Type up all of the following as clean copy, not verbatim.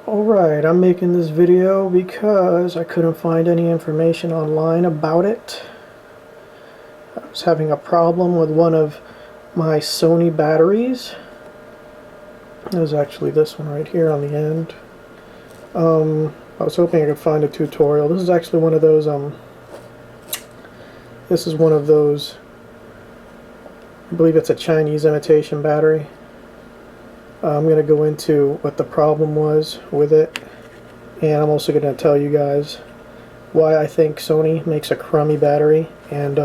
Alright, I'm making this video because I couldn't find any information online about it. I was having a problem with one of my Sony batteries. It was actually this one right here on the end. I was hoping I could find a tutorial. This is actually one of those, I believe it's a Chinese imitation battery. I'm going to go into what the problem was with it, and I'm also going to tell you guys why I think Sony makes a crummy battery, and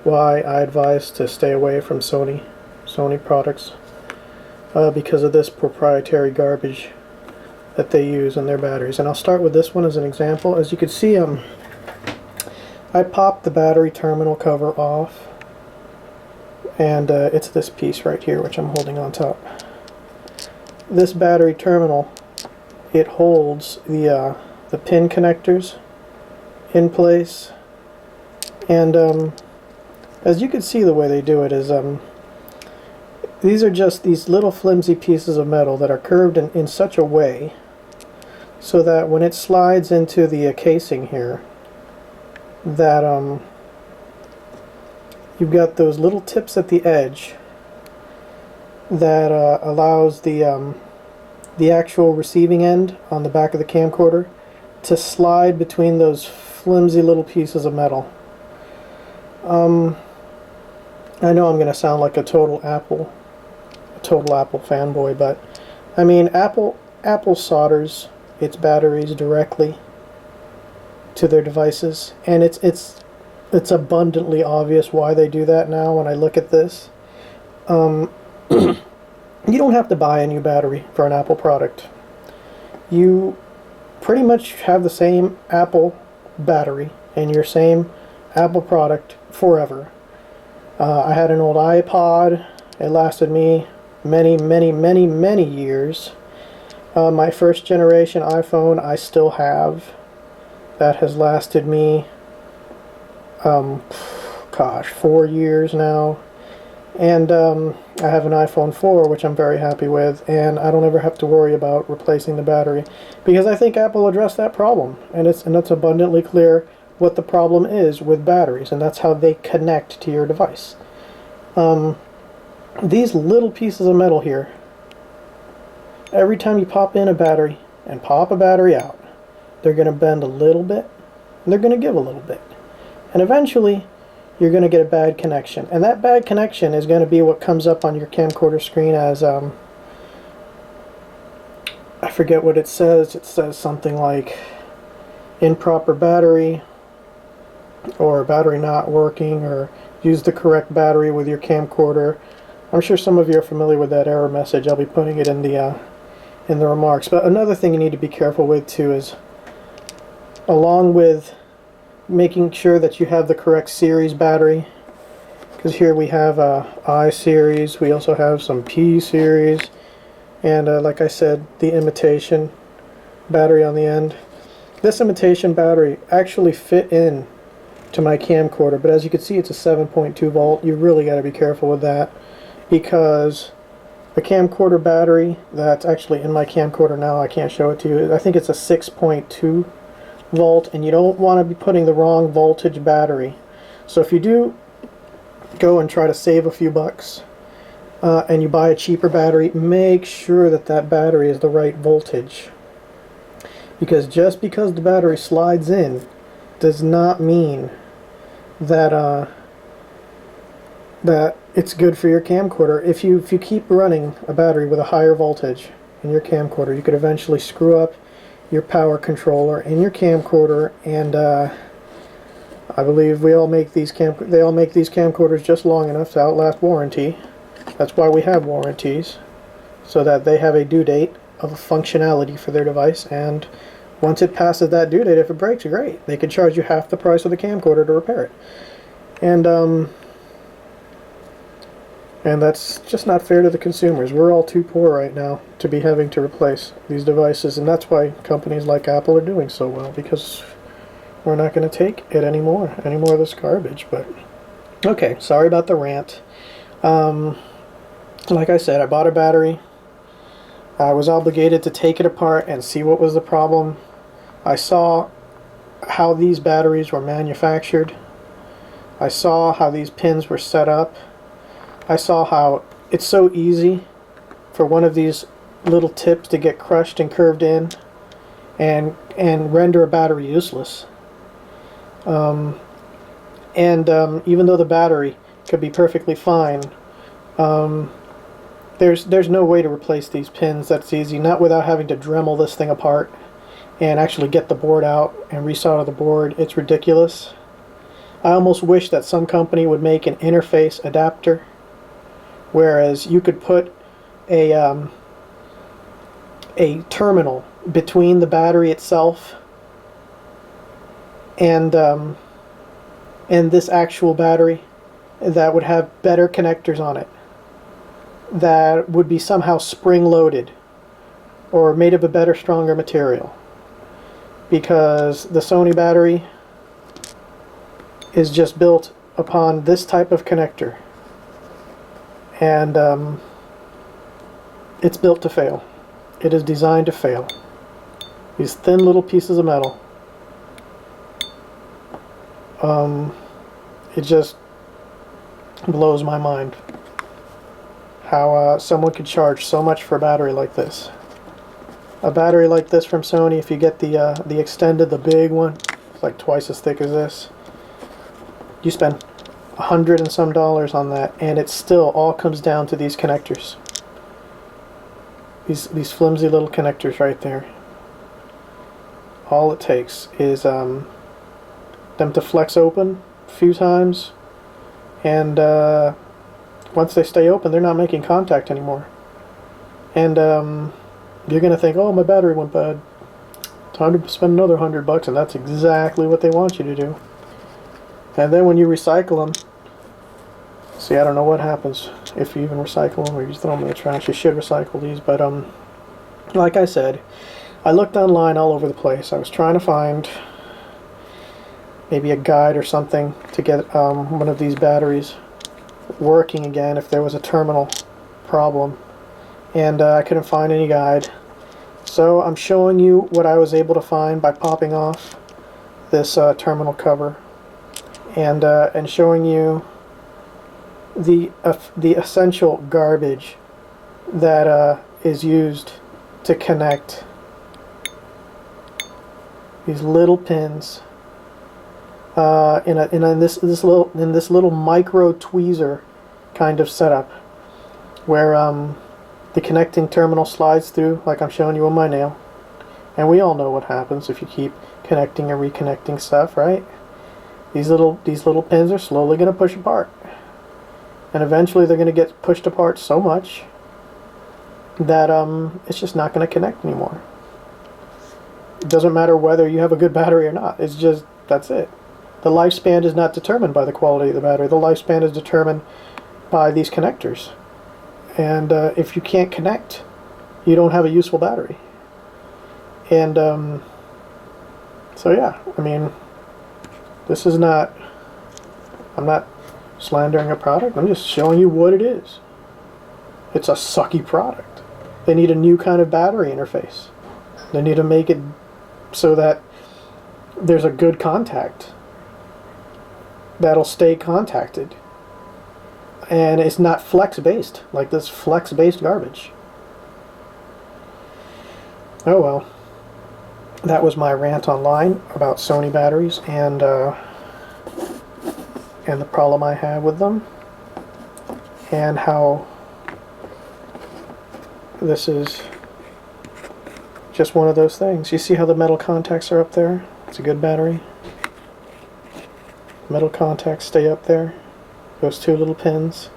why I advise to stay away from Sony products because of this proprietary garbage that they use in their batteries. And I'll start with this one as an example. As you can see, I popped the battery terminal cover off, and it's this piece right here which I'm holding on top. This battery terminal, it holds the pin connectors in place, and as you can see, the way they do it is these are just these little flimsy pieces of metal that are curved in such a way so that when it slides into the casing here, that you've got those little tips at the edge that allows the actual receiving end on the back of the camcorder to slide between those flimsy little pieces of metal. I know I'm going to sound like a total Apple fanboy, but I mean, Apple solders its batteries directly to their devices, and it's abundantly obvious why they do that now when I look at this. You don't have to buy a new battery for an Apple product. You pretty much have the same Apple battery and your same Apple product forever. I had an old iPod. It lasted me many years. My first generation iPhone I still have. That has lasted me, gosh, 4 years now. And I have an iPhone 4, which I'm very happy with, and I don't ever have to worry about replacing the battery, because I think Apple addressed that problem, and it's abundantly clear what the problem is with batteries, and that's how they connect to your device. These little pieces of metal here, every time you pop in a battery and pop a battery out, they're going to bend a little bit, and they're going to give a little bit, and eventually you're going to get a bad connection, and that bad connection is going to be what comes up on your camcorder screen as I forget what it says. It says something like improper battery, or battery not working, or use the correct battery with your camcorder. I'm sure some of you are familiar with that error message. I'll be putting it in the remarks. But another thing you need to be careful with too is, along with making sure that you have the correct series battery, because here we have I series, we also have some P series, and like I said, the imitation battery on the end. This imitation battery actually fit in to my camcorder, but as you can see, it's a 7.2 volt. You really got to be careful with that, because the camcorder battery that's actually in my camcorder now, I can't show it to you, I think it's a 6.2 volt, and you don't want to be putting the wrong voltage battery. So if you do go and try to save a few bucks and you buy a cheaper battery, make sure that that battery is the right voltage, because just because the battery slides in does not mean that that it's good for your camcorder. If you keep running a battery with a higher voltage in your camcorder, you could eventually screw up your power controller in your camcorder, and I believe they all make these camcorders just long enough to outlast warranty. That's why we have warranties, so that they have a due date of functionality for their device, and once it passes that due date, if it breaks, great. They could charge you half the price of the camcorder to repair it. And that's just not fair to the consumers. We're all too poor right now to be having to replace these devices, and that's why companies like Apple are doing so well, because we're not going to take it anymore of this garbage. But okay, sorry about the rant. Like I said, I bought a battery. I was obligated to take it apart and see what was the problem. I saw how these batteries were manufactured. I saw how these pins were set up. I saw how it's so easy for one of these little tips to get crushed and curved in and render a battery useless. Even though the battery could be perfectly fine, there's no way to replace these pins that's easy, not without having to Dremel this thing apart and actually get the board out and resolder the board. It's ridiculous. I almost wish that some company would make an interface adapter, whereas you could put a terminal between the battery itself and this actual battery that would have better connectors on it, that would be somehow spring-loaded or made of a better, stronger material. Because the Sony battery is just built upon this type of connector, and it's built to fail. It is designed to fail. These thin little pieces of metal. It just blows my mind how someone could charge so much for a battery like this. A battery like this from Sony, if you get the extended, the big one, it's like twice as thick as this. You spend $100 and some on that, and it still all comes down to these connectors. These flimsy little connectors right there. All it takes is them to flex open a few times, and once they stay open, they're not making contact anymore. And you're going to think, oh, my battery went bad. Time to spend another $100, and that's exactly what they want you to do. And then when you recycle them, see, I don't know what happens if you even recycle them or you just throw them in the trash. You should recycle these, but like I said, I looked online all over the place. I was trying to find maybe a guide or something to get one of these batteries working again if there was a terminal problem, and I couldn't find any guide. So I'm showing you what I was able to find by popping off this terminal cover, and showing you the essential garbage that is used to connect these little pins in this little micro tweezer kind of setup, where the connecting terminal slides through, like I'm showing you on my nail. And we all know what happens if you keep connecting and reconnecting stuff, right? These little pins are slowly going to push apart, and eventually they're going to get pushed apart so much that it's just not going to connect anymore. It doesn't matter whether you have a good battery or not. It's just, that's it. The lifespan is not determined by the quality of the battery. The lifespan is determined by these connectors. And if you can't connect, you don't have a useful battery. And so yeah, I mean, this is not, I'm not slandering a product, I'm just showing you what it is. It's a sucky product. They need a new kind of battery interface. They need to make it so that there's a good contact that'll stay contacted, and it's not flex based like this flex based garbage. Oh well, that was my rant online about Sony batteries and the problem I have with them, and how this is just one of those things. You see how the metal contacts are up there? It's a good battery. Metal contacts stay up there. Those two little pins,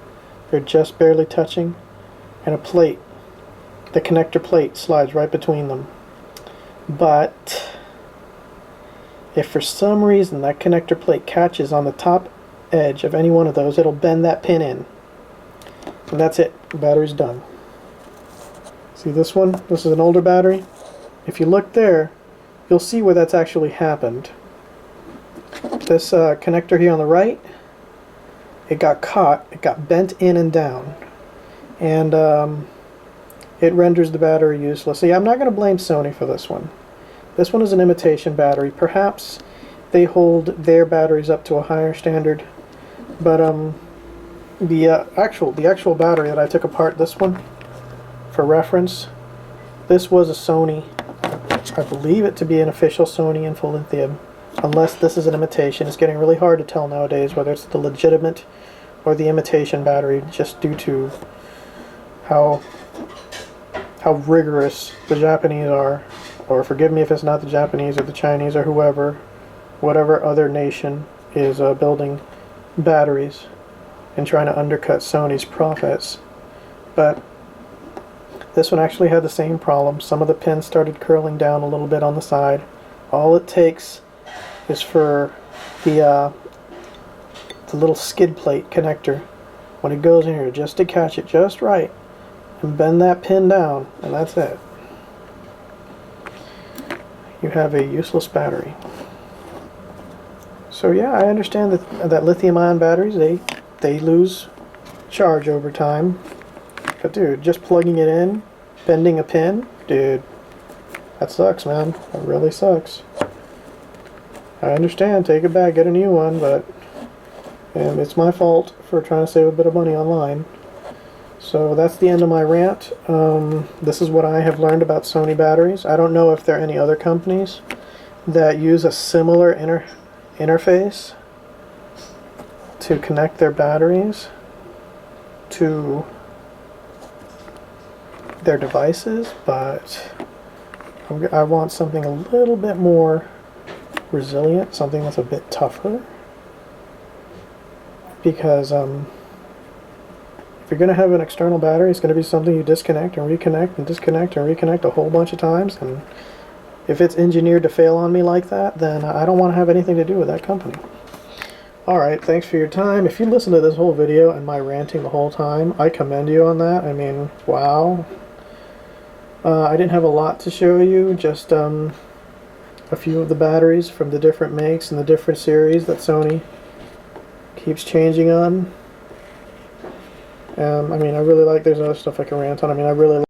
they're just barely touching, and a plate, the connector plate, slides right between them. But if for some reason that connector plate catches on the top edge of any one of those, it'll bend that pin in, and that's it. The battery's done. See this one? This is an older battery. If you look there, you'll see where that's actually happened. This connector here on the right, it got caught, it got bent in and down, and it renders the battery useless. See, I'm not going to blame Sony for this one. This one is an imitation battery. Perhaps they hold their batteries up to a higher standard, but the actual battery that I took apart, this one, for reference, this was a Sony. I believe it to be an official Sony in full lithium, unless this is an imitation. It's getting really hard to tell nowadays whether it's the legitimate or the imitation battery, just due to how rigorous the Japanese are, or forgive me if it's not the Japanese or the Chinese or whatever other nation is building batteries and trying to undercut Sony's profits. But this one actually had the same problem. Some of the pins started curling down a little bit on the side. All it takes is for the little skid plate connector, when it goes in here, just to catch it just right and bend that pin down, and that's it. You have a useless battery. So yeah, I understand that lithium-ion batteries, they lose charge over time. But dude, just plugging it in, bending a pin, dude, that sucks, man. That really sucks. I understand, take it back, get a new one, but it's my fault for trying to save a bit of money online. So that's the end of my rant. This is what I have learned about Sony batteries. I don't know if there are any other companies that use a similar interface to connect their batteries to their devices, but I want something a little bit more resilient, something that's a bit tougher, because if you're going to have an external battery, it's going to be something you disconnect and reconnect and disconnect and reconnect a whole bunch of times, and if it's engineered to fail on me like that, then I don't want to have anything to do with that company. Alright, thanks for your time. If you listened to this whole video and my ranting the whole time, I commend you on that. I mean, wow. I didn't have a lot to show you, just a few of the batteries from the different makes and the different series that Sony keeps changing on. I mean, I really like, there's other stuff I can rant on. I mean, I really like